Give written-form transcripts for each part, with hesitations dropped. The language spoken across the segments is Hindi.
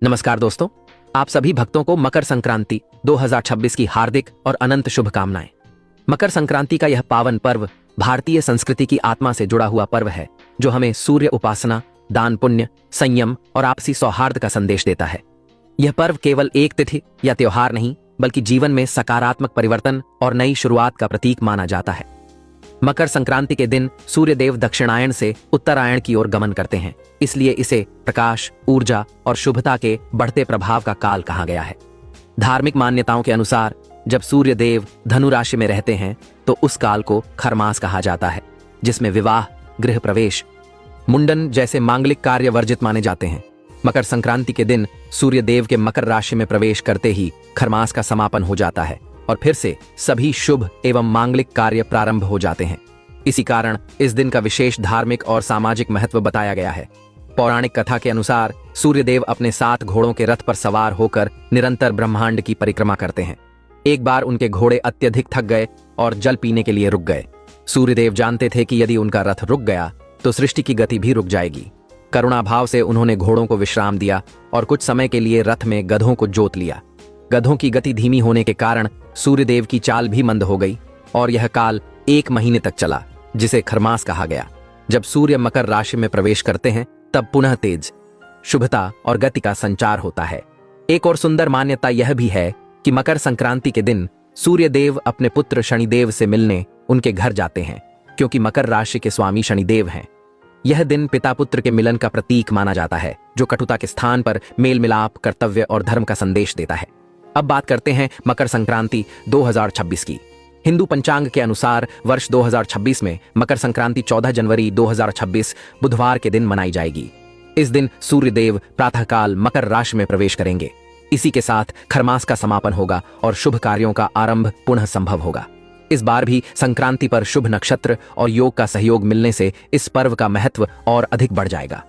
नमस्कार दोस्तों, आप सभी भक्तों को मकर संक्रांति 2026 की हार्दिक और अनंत शुभकामनाएं। मकर संक्रांति का यह पावन पर्व भारतीय संस्कृति की आत्मा से जुड़ा हुआ पर्व है, जो हमें सूर्य उपासना, दान पुण्य, संयम और आपसी सौहार्द का संदेश देता है। यह पर्व केवल एक तिथि या त्योहार नहीं, बल्कि जीवन में सकारात्मक परिवर्तन और नई शुरुआत का प्रतीक माना जाता है। मकर संक्रांति के दिन सूर्यदेव दक्षिणायन से उत्तरायण की ओर गमन करते हैं, इसलिए इसे प्रकाश, ऊर्जा और शुभता के बढ़ते प्रभाव का काल कहा गया है। धार्मिक मान्यताओं के अनुसार जब सूर्यदेव धनु राशि में रहते हैं तो उस काल को खरमास कहा जाता है, जिसमें विवाह, गृह प्रवेश, मुंडन जैसे मांगलिक कार्य वर्जित माने जाते हैं। मकर संक्रांति के दिन सूर्यदेव के मकर राशि में प्रवेश करते ही खरमास का समापन हो जाता है और फिर से सभी शुभ एवं मांगलिक कार्य प्रारंभ हो जाते हैं। इसी कारण इस दिन का विशेष धार्मिक और सामाजिक महत्व बताया गया है। पौराणिक कथा के अनुसार सूर्यदेव अपने 7 घोड़ों के रथ पर सवार होकर निरंतर ब्रह्मांड की परिक्रमा करते हैं। एक बार उनके घोड़े अत्यधिक थक गए और जल पीने के लिए रुक गए। सूर्यदेव जानते थे कि यदि उनका रथ रुक गया तो सृष्टि की गति भी रुक जाएगी। करुणा भाव से उन्होंने घोड़ों को विश्राम दिया और कुछ समय के लिए रथ में गधों को जोत लिया। गधों की गति धीमी होने के कारण सूर्यदेव की चाल भी मंद हो गई और यह काल 1 महीने तक चला, जिसे खरमास कहा गया। जब सूर्य मकर राशि में प्रवेश करते हैं तब पुनः तेज, शुभता और गति का संचार होता है। एक और सुंदर मान्यता यह भी है कि मकर संक्रांति के दिन सूर्यदेव अपने पुत्र शनिदेव से मिलने उनके घर जाते हैं, क्योंकि मकर राशि के स्वामी शनिदेव हैं। यह दिन पिता पुत्र के मिलन का प्रतीक माना जाता है, जो कटुता के स्थान पर मेल मिलाप, कर्तव्य और धर्म का संदेश देता है। अब बात करते हैं मकर संक्रांति 2026 की। हिंदू पंचांग के अनुसार वर्ष 2026 में मकर संक्रांति 14 जनवरी 2026 बुधवार के दिन मनाई जाएगी। इस दिन सूर्यदेव प्रातःकाल मकर राशि में प्रवेश करेंगे। इसी के साथ खरमास का समापन होगा और शुभ कार्यों का आरंभ पुनः संभव होगा। इस बार भी संक्रांति पर शुभ नक्षत्र और योग का सहयोग मिलने से इस पर्व का महत्व और अधिक बढ़ जाएगा।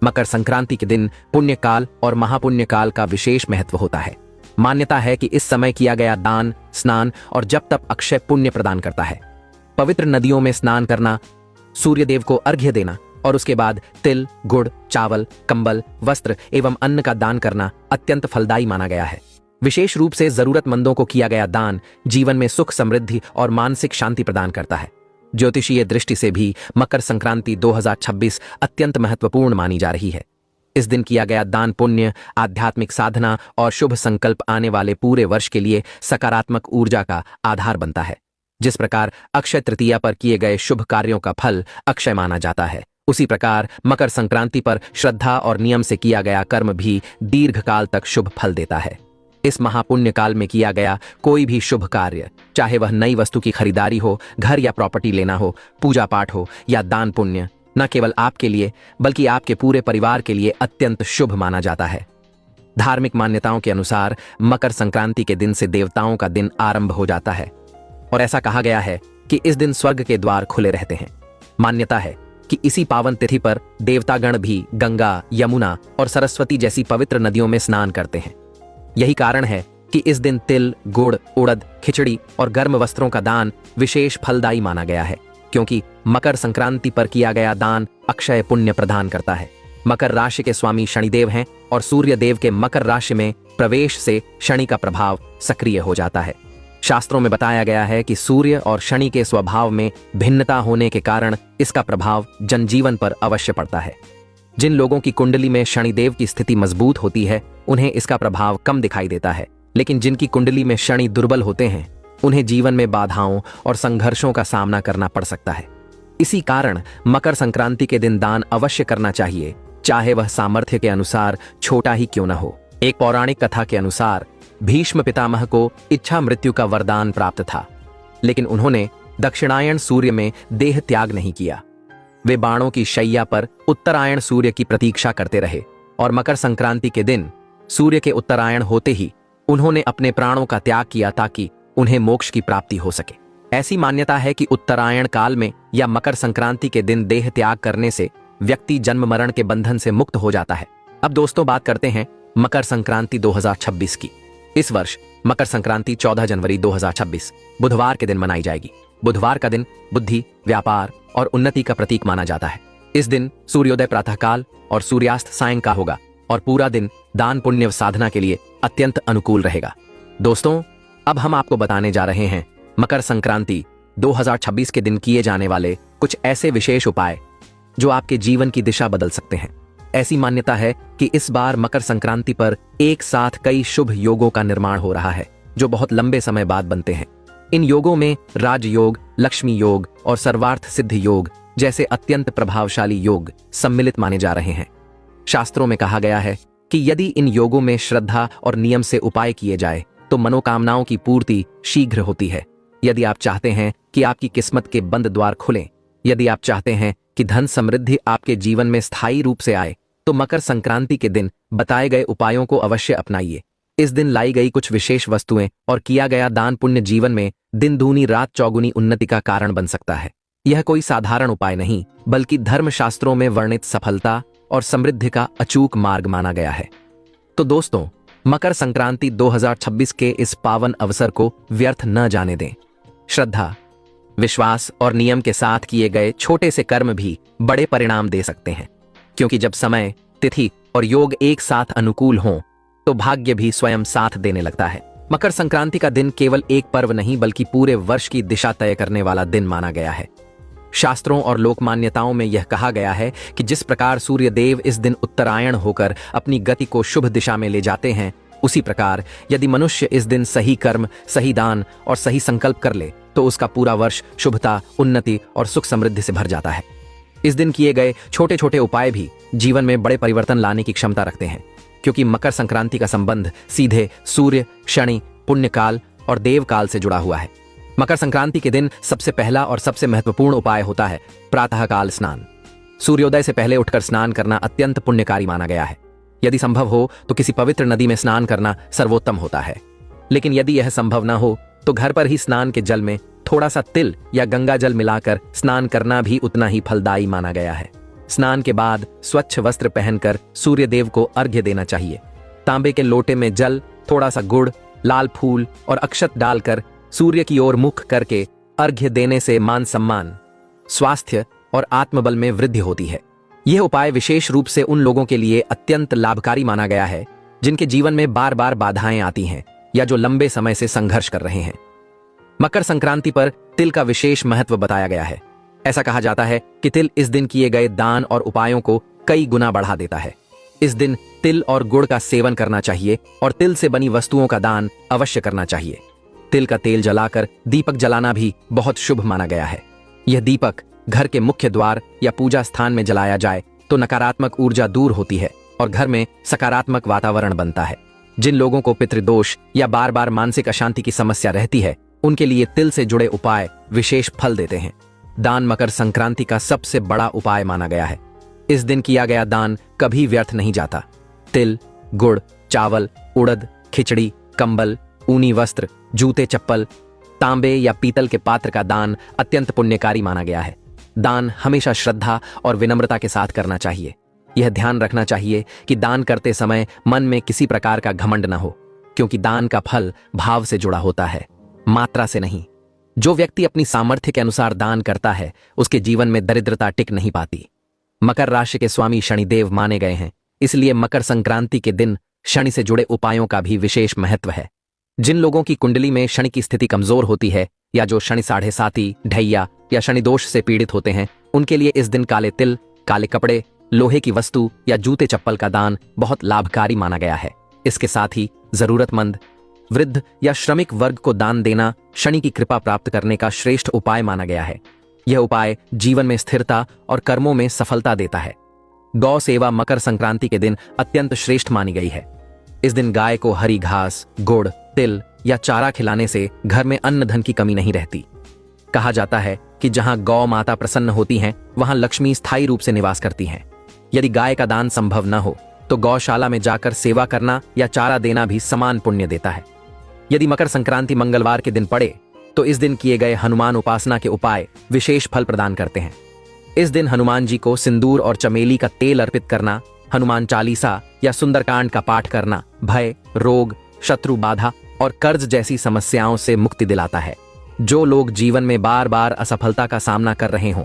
मकर संक्रांति के दिन पुण्य काल और महापुण्य काल का विशेष महत्व होता है। मान्यता है कि इस समय किया गया दान, स्नान और जप तप अक्षय पुण्य प्रदान करता है। पवित्र नदियों में स्नान करना, सूर्यदेव को अर्घ्य देना और उसके बाद तिल, गुड़, चावल, कंबल, वस्त्र एवं अन्न का दान करना अत्यंत फलदायी माना गया है। विशेष रूप से जरूरतमंदों को किया गया दान जीवन में सुख, समृद्धि और मानसिक शांति प्रदान करता है। ज्योतिषीय दृष्टि से भी मकर संक्रांति 2026 अत्यंत महत्वपूर्ण मानी जा रही है। इस दिन किया गया दान पुण्य, आध्यात्मिक साधना और शुभ संकल्प आने वाले पूरे वर्ष के लिए सकारात्मक ऊर्जा का आधार बनता है। जिस प्रकार अक्षय तृतीया पर किए गए शुभ कार्यों का फल अक्षय माना जाता है, उसी प्रकार मकर संक्रांति पर श्रद्धा और नियम से किया गया कर्म भी दीर्घकाल तक शुभ फल देता है। इस महापुण्य काल में किया गया कोई भी शुभ कार्य, चाहे वह नई वस्तु की खरीदारी हो, घर या प्रॉपर्टी लेना हो, पूजा पाठ हो या दान पुण्य, न केवल आपके लिए बल्कि आपके पूरे परिवार के लिए अत्यंत शुभ माना जाता है। धार्मिक मान्यताओं के अनुसार मकर संक्रांति के दिन से देवताओं का दिन आरंभ हो जाता है और ऐसा कहा गया है कि इस दिन स्वर्ग के द्वार खुले रहते हैं। मान्यता है कि इसी पावन तिथि पर देवतागण भी गंगा, यमुना और सरस्वती जैसी पवित्र नदियों में स्नान करते हैं। यही कारण है कि इस दिन तिल, गुड़, उड़द, खिचड़ी और गर्म वस्त्रों का दान विशेष फलदायी माना गया है, क्योंकि मकर संक्रांति पर किया गया दान अक्षय पुण्य प्रदान करता है। मकर राशि के स्वामी शनिदेव हैं और सूर्यदेव के मकर राशि में प्रवेश से शनि का प्रभाव सक्रिय हो जाता है। शास्त्रों में बताया गया है कि सूर्य और शनि के स्वभाव में भिन्नता होने के कारण इसका प्रभाव जनजीवन पर अवश्य पड़ता है। जिन लोगों की कुंडली में शनिदेव की स्थिति मजबूत होती है उन्हें इसका प्रभाव कम दिखाई देता है, लेकिन जिनकी कुंडली में शनि दुर्बल होते हैं उन्हें जीवन में बाधाओं और संघर्षों का सामना करना पड़ सकता है। इसी कारण मकर संक्रांति के दिन दान अवश्य करना चाहिए, चाहे वह सामर्थ्य के अनुसार छोटा ही क्यों न हो। एक पौराणिक कथा के अनुसार भीष्म पितामह को इच्छा मृत्यु का वरदान प्राप्त था, लेकिन उन्होंने दक्षिणायन सूर्य में देह त्याग नहीं किया। वे बाणों की शैया पर उत्तरायण सूर्य की प्रतीक्षा करते रहे और मकर संक्रांति के दिन सूर्य के उत्तरायण होते ही उन्होंने अपने प्राणों का त्याग किया ताकि उन्हें मोक्ष की प्राप्ति हो सके। ऐसी मान्यता है कि उत्तरायण काल में या मकर संक्रांति के दिन देह त्याग करने से व्यक्ति जन्म मरण के बंधन से मुक्त हो जाता है। अब दोस्तों बात करते हैं मकर संक्रांति 2026 की। इस वर्ष मकर संक्रांति 14 जनवरी 2026 बुधवार के दिन मनाई जाएगी। बुधवार का दिन बुद्धि, व्यापार और उन्नति का प्रतीक माना जाता है। इस दिन सूर्योदय प्रातःकाल और सूर्यास्त सायं का होगा और पूरा दिन दान पुण्य साधना के लिए अत्यंत अनुकूल रहेगा। दोस्तों, अब हम आपको बताने जा रहे हैं मकर संक्रांति 2026 के दिन किए जाने वाले कुछ ऐसे विशेष उपाय जो आपके जीवन की दिशा बदल सकते हैं। ऐसी मान्यता है कि इस बार मकर संक्रांति पर एक साथ कई शुभ योगों का निर्माण हो रहा है जो बहुत लंबे समय बाद बनते हैं। इन योगों में राजयोग, लक्ष्मी योग और सर्वार्थ सिद्ध योग जैसे अत्यंत प्रभावशाली योग सम्मिलित माने जा रहे हैं। शास्त्रों में कहा गया है कि यदि इन योगों में श्रद्धा और नियम से उपाय किए जाए तो मनोकामनाओं की पूर्ति शीघ्र होती है। यदि आप चाहते हैं कि आपकी किस्मत के बंद द्वार खुलें, यदि आप चाहते हैं कि धन समृद्धि आपके जीवन में स्थायी रूप से आए, तो मकर संक्रांति के दिन बताए गए उपायों को अवश्य अपनाइए। इस दिन लाई गई कुछ विशेष वस्तुएं और किया गया दान पुण्य जीवन में दिन दूनी रात चौगुनी उन्नति का कारण बन सकता है। यह कोई साधारण उपाय नहीं, बल्कि धर्मशास्त्रों में वर्णित सफलता और समृद्धि का अचूक मार्ग माना गया है। तो दोस्तों, मकर संक्रांति 2026 के इस पावन अवसर को व्यर्थ न जाने दें। श्रद्धा, विश्वास और नियम के साथ किए गए छोटे से कर्म भी बड़े परिणाम दे सकते हैं, क्योंकि जब समय, तिथि और योग एक साथ अनुकूल हों तो भाग्य भी स्वयं साथ देने लगता है। मकर संक्रांति का दिन केवल एक पर्व नहीं, बल्कि पूरे वर्ष की दिशा तय करने वाला दिन माना गया है। शास्त्रों और लोक मान्यताओं में यह कहा गया है कि जिस प्रकार सूर्य देव इस दिन उत्तरायण होकर अपनी गति को शुभ दिशा में ले जाते हैं, उसी प्रकार यदि मनुष्य इस दिन सही कर्म, सही दान और सही संकल्प कर ले तो उसका पूरा वर्ष शुभता, उन्नति और सुख समृद्धि से भर जाता है। इस दिन किए गए छोटे छोटे उपाय भी जीवन में बड़े परिवर्तन लाने की क्षमता रखते हैं, क्योंकि मकर संक्रांति का संबंध सीधे सूर्य, शनि, पुण्यकाल और देवकाल से जुड़ा हुआ है। मकर संक्रांति के दिन सबसे पहला और सबसे महत्वपूर्ण उपाय होता है प्रातःकाल स्नान। सूर्योदय से पहले उठकर स्नान करना अत्यंत पुण्यकारी माना गया है। यदि संभव हो तो किसी पवित्र नदी में स्नान करना सर्वोत्तम होता है, लेकिन यदि यह संभव न हो तो घर पर ही स्नान के जल में थोड़ा सा तिल या गंगा जल मिलाकर स्नान करना भी उतना ही फलदायी माना गया है। स्नान के बाद स्वच्छ वस्त्र पहनकर सूर्य देव को अर्घ्य देना चाहिए। तांबे के लोटे में जल, थोड़ा सा गुड़, लाल फूल और अक्षत डालकर सूर्य की ओर मुख करके अर्घ्य देने से मान सम्मान, स्वास्थ्य और आत्मबल में वृद्धि होती है। यह उपाय विशेष रूप से उन लोगों के लिए अत्यंत लाभकारी माना गया है जिनके जीवन में बार बार बाधाएं आती हैं या जो लंबे समय से संघर्ष कर रहे हैं। मकर संक्रांति पर तिल का विशेष महत्व बताया गया है। ऐसा कहा जाता है कि तिल इस दिन किए गए दान और उपायों को कई गुना बढ़ा देता है। इस दिन तिल और गुड़ का सेवन करना चाहिए और तिल से बनी वस्तुओं का दान अवश्य करना चाहिए। तिल का तेल जलाकर दीपक जलाना भी बहुत शुभ माना गया है। यह दीपक घर के मुख्य द्वार या पूजा स्थान में जलाया जाए तो नकारात्मक ऊर्जा दूर होती है और घर में सकारात्मक वातावरण बनता है। जिन लोगों को पितृदोष या बार बार मानसिक अशांति की समस्या रहती है, उनके लिए तिल से जुड़े उपाय विशेष फल देते हैं। दान मकर संक्रांति का सबसे बड़ा उपाय माना गया है। इस दिन किया गया दान कभी व्यर्थ नहीं जाता। तिल, गुड़, चावल, उड़द, खिचड़ी, कंबल, ऊनी वस्त्र, जूते, चप्पल, तांबे या पीतल के पात्र का दान अत्यंत पुण्यकारी माना गया है। दान हमेशा श्रद्धा और विनम्रता के साथ करना चाहिए। यह ध्यान रखना चाहिए कि दान करते समय मन में किसी प्रकार का घमंड न हो, क्योंकि दान का फल भाव से जुड़ा होता है, मात्रा से नहीं। जो व्यक्ति अपनी सामर्थ्य के अनुसार दान करता है, उसके जीवन में दरिद्रता टिक नहीं पाती। मकर राशि के स्वामी शनिदेव माने गए हैं, इसलिए मकर संक्रांति के दिन शनि से जुड़े उपायों का भी विशेष महत्व है। जिन लोगों की कुंडली में शनि की स्थिति कमजोर होती है या जो शनि साढ़े साती, ढैया या शनि दोष से पीड़ित होते हैं, उनके लिए इस दिन काले तिल, काले कपड़े, लोहे की वस्तु या जूते चप्पल का दान बहुत लाभकारी माना गया है। इसके साथ ही जरूरतमंद, वृद्ध या श्रमिक वर्ग को दान देना शनि की कृपा प्राप्त करने का श्रेष्ठ उपाय माना गया है। यह उपाय जीवन में स्थिरता और कर्मों में सफलता देता है। गौ सेवा मकर संक्रांति के दिन अत्यंत श्रेष्ठ मानी गई है। इस दिन गाय को हरी घास, गुड़, तिल या चारा खिलाने से घर में अन्न धन की कमी नहीं रहती। कहा जाता है कि जहां गौ माता प्रसन्न होती हैं, वहां लक्ष्मी स्थायी रूप से निवास करती हैं। यदि गाय का दान संभव न हो तो गौशाला में जाकर सेवा करना या चारा देना भी समान पुण्य देता है। यदि मकर संक्रांति मंगलवार के दिन पड़े तो इस दिन किए गए हनुमान उपासना के उपाय विशेष फल प्रदान करते हैं। इस दिन हनुमान जी को सिंदूर और चमेली का तेल अर्पित करना, हनुमान चालीसा या सुंदरकांड का पाठ करना भय, रोग, शत्रु बाधा और कर्ज जैसी समस्याओं से मुक्ति दिलाता है। जो लोग जीवन में बार बार असफलता का सामना कर रहे हों,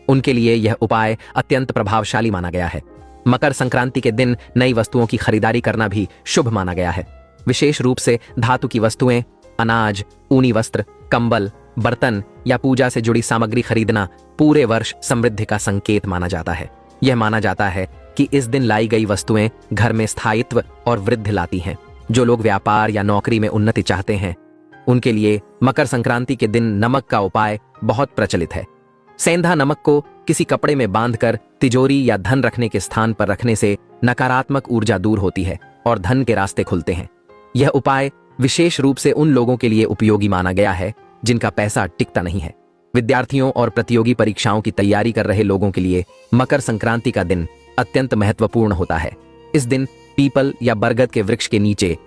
उनके लिए यह उपाय अत्यंत प्रभावशाली माना गया है। मकर संक्रांति के दिन नई वस्तुओं की खरीदारी करना भी शुभ माना गया है। विशेष रूप से धातु की वस्तुएं, अनाज, ऊनी वस्त्र, कंबल, बर्तन या पूजा से जुड़ी सामग्री खरीदना पूरे वर्ष समृद्धि का संकेत माना जाता है। यह माना जाता है कि इस दिन लाई गई वस्तुएं घर में स्थायित्व और वृद्धि लाती हैं। जो लोग व्यापार या नौकरी में उन्नति चाहते हैं, उनके लिए मकर संक्रांति के दिन नमक का उपाय बहुत प्रचलित है। सेंधा नमक को किसी कपड़े में बांधकर तिजोरी या धन रखने के स्थान पर रखने से नकारात्मक ऊर्जा दूर होती है और धन के रास्ते खुलते हैं। यह उपाय विशेष रूप से उन लोगों के लिए उपयोगी माना गया है जिनका पैसा टिकता नहीं है। विद्यार्थियों और प्रतियोगी परीक्षाओं की तैयारी कर रहे लोगों के लिए मकर संक्रांति का दिन अत्यंत महत्वपूर्ण होता है। इस दिन पीपल या बरगद के वृक्ष के नीचे